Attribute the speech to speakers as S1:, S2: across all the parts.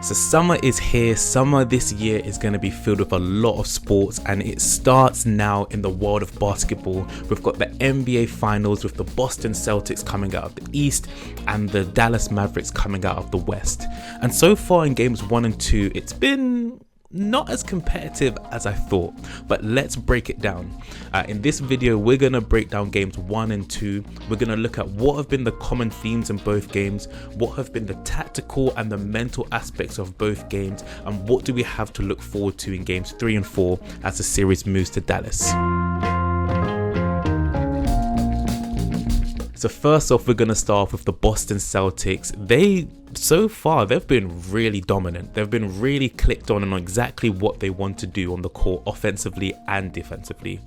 S1: So summer is here. Summer this year is going to be filled with a lot of sports, and it starts now in the world of basketball. We've got the NBA Finals with the Boston Celtics coming out of the East and the Dallas Mavericks coming out of the West. And so far in games 1 and 2, it's been not as competitive as I thought, but let's break it down. In this video, we're going to break down games 1 and 2. We're going to look at what have been the common themes in both games, what have been the tactical and the mental aspects of both games, and what do we have to look forward to in games 3 and 4 as the series moves to Dallas. So first off, we're going to start off with the Boston Celtics. So far, they've been really dominant. They've been really clicked on exactly what they want to do on the court offensively and defensively.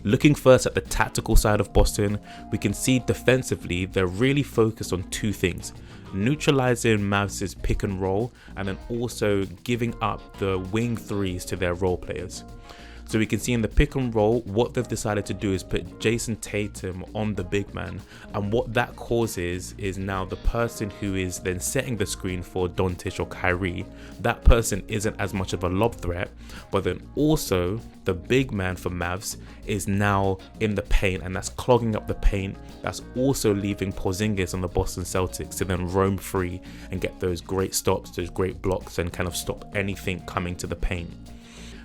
S1: Looking first at the tactical side of Boston, we can see defensively, they're really focused on two things: neutralizing Mavs' pick and roll, and then also giving up the wing threes to their role players. So we can see in the pick and roll, what they've decided to do is put Jason Tatum on the big man. And what that causes is now the person who is then setting the screen for Doncic or Kyrie, that person isn't as much of a lob threat, but then also the big man for Mavs is now in the paint, and that's clogging up the paint. That's also leaving Porzingis on the Boston Celtics to then roam free and get those great stops, those great blocks, and kind of stop anything coming to the paint.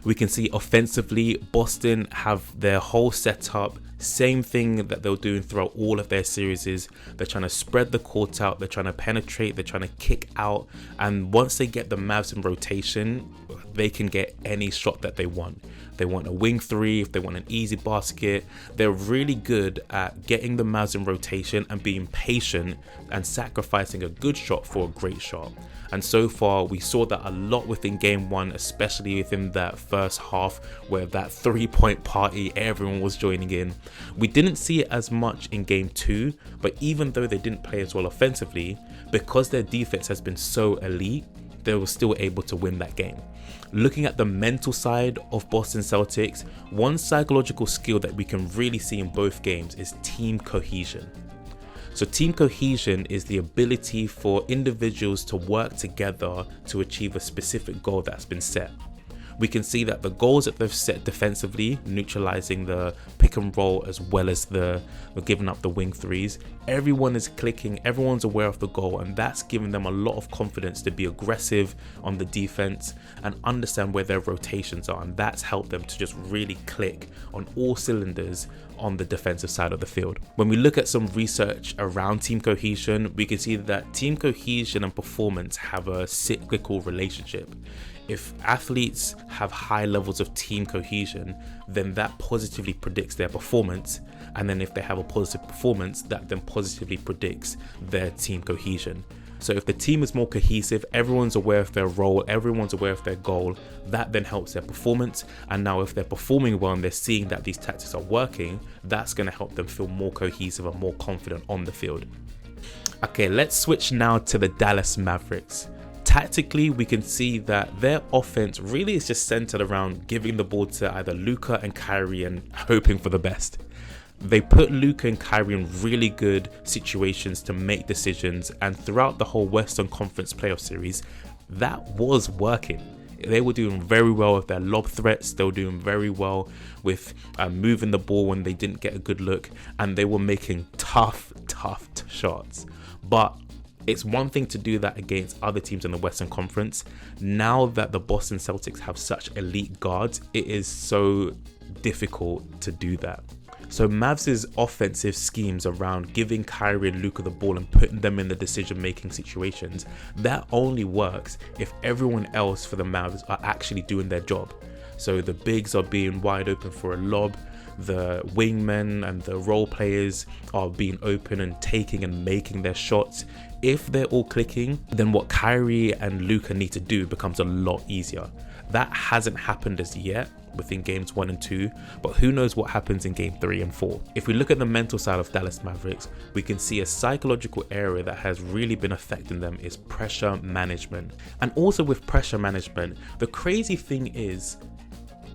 S1: We can see offensively, Boston have their whole setup, same thing that they're doing throughout all of their series. They're trying to spread the court out, they're trying to penetrate, they're trying to kick out, and once they get the Mavs in rotation, they can get any shot that they want. They want a wing three, if they want an easy basket. They're really good at getting the Mavs in rotation and being patient and sacrificing a good shot for a great shot. And so far, we saw that a lot within game 1, especially within that first half where that 3-point party, everyone was joining in. We didn't see it as much in game 2, but even though they didn't play as well offensively, because their defense has been so elite, they were still able to win that game. Looking at the mental side of Boston Celtics, one psychological skill that we can really see in both games is team cohesion. So team cohesion is the ability for individuals to work together to achieve a specific goal that's been set. We can see that the goals that they've set defensively, neutralizing the pick and roll as well as the giving up the wing threes, everyone is clicking, everyone's aware of the goal, and that's giving them a lot of confidence to be aggressive on the defense and understand where their rotations are, and that's helped them to just really click on all cylinders on the defensive side of the field. When we look at some research around team cohesion, we can see that team cohesion and performance have a cyclical relationship. If athletes have high levels of team cohesion, then that positively predicts their performance. And then if they have a positive performance, that then positively predicts their team cohesion. So if the team is more cohesive, everyone's aware of their role, everyone's aware of their goal, that then helps their performance. And now if they're performing well and they're seeing that these tactics are working, that's going to help them feel more cohesive and more confident on the field. Okay, let's switch now to the Dallas Mavericks. Tactically, we can see that their offense really is just centered around giving the ball to either Luka and Kyrie and hoping for the best. They put Luka and Kyrie in really good situations to make decisions, and throughout the whole Western Conference playoff series, that was working. They were doing very well with their lob threats. They were doing very well with moving the ball when they didn't get a good look, and they were making tough shots. But it's one thing to do that against other teams in the Western Conference. Now that the Boston Celtics have such elite guards, it is so difficult to do that. So Mavs' offensive schemes around giving Kyrie and Luka the ball and putting them in the decision-making situations, that only works if everyone else for the Mavs are actually doing their job. So the bigs are being wide open for a lob, the wingmen and the role players are being open and taking and making their shots. If they're all clicking, then what Kyrie and Luka need to do becomes a lot easier. That hasn't happened as yet within games 1 and 2, but who knows what happens in game 3 and 4. If we look at the mental side of Dallas Mavericks, we can see a psychological area that has really been affecting them is pressure management. And also with pressure management, the crazy thing is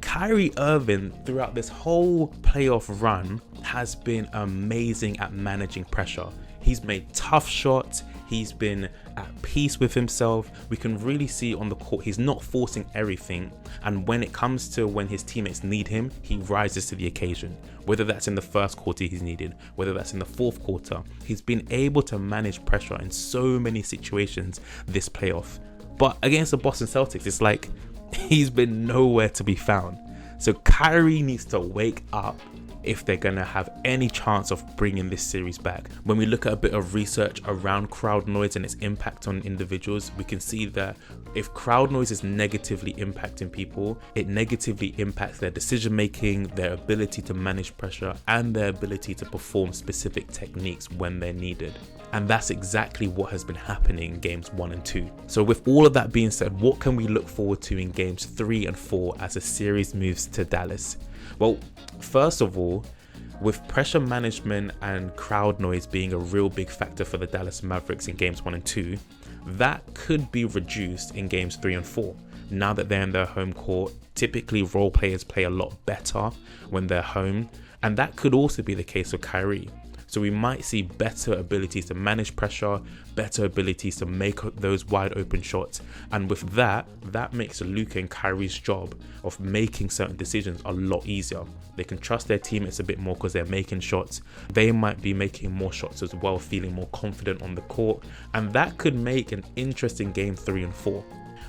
S1: Kyrie Irving throughout this whole playoff run has been amazing at managing pressure. He's made tough shots. He's been at peace with himself. We can really see on the court he's not forcing everything, and when it comes to when his teammates need him, he rises to the occasion. Whether that's in the first quarter he's needed, whether that's in the fourth quarter, he's been able to manage pressure in so many situations this playoff. But against the Boston Celtics, it's like he's been nowhere to be found. So Kyrie needs to wake up if they're going to have any chance of bringing this series back. When we look at a bit of research around crowd noise and its impact on individuals, we can see that if crowd noise is negatively impacting people, it negatively impacts their decision making, their ability to manage pressure, and their ability to perform specific techniques when they're needed. And that's exactly what has been happening in games 1 and 2. So with all of that being said, what can we look forward to in games 3 and 4 as the series moves to Dallas? Well, first of all, with pressure management and crowd noise being a real big factor for the Dallas Mavericks in games 1 and 2, that could be reduced in games 3 and 4. Now that they're in their home court, typically role players play a lot better when they're home, and that could also be the case with Kyrie. So we might see better abilities to manage pressure, better abilities to make those wide open shots. And with that makes Luka and Kyrie's job of making certain decisions a lot easier. They can trust their teammates a bit more because they're making shots. They might be making more shots as well, feeling more confident on the court. And that could make an interesting game 3 and 4.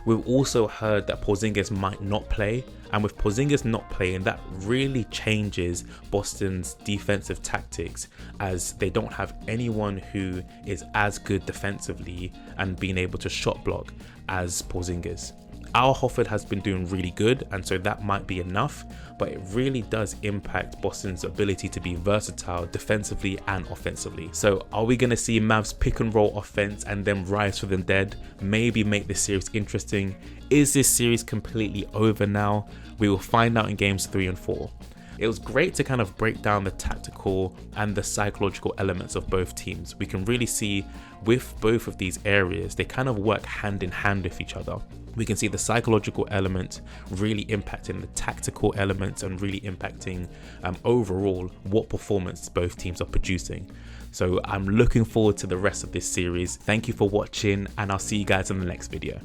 S1: We've also heard that Porzingis might not play, and with Porzingis not playing, that really changes Boston's defensive tactics, as they don't have anyone who is as good defensively and being able to shot block as Porzingis. Al Horford has been doing really good, and so that might be enough, but it really does impact Boston's ability to be versatile defensively and offensively. So are we going to see Mavs pick and roll offense and then rise from the dead, maybe make this series interesting? Is this series completely over now? We will find out in games 3 and 4. It was great to kind of break down the tactical and the psychological elements of both teams. We can really see with both of these areas, they kind of work hand in hand with each other. We can see the psychological element really impacting the tactical elements and really impacting overall what performance both teams are producing. So I'm looking forward to the rest of this series. Thank you for watching, and I'll see you guys in the next video.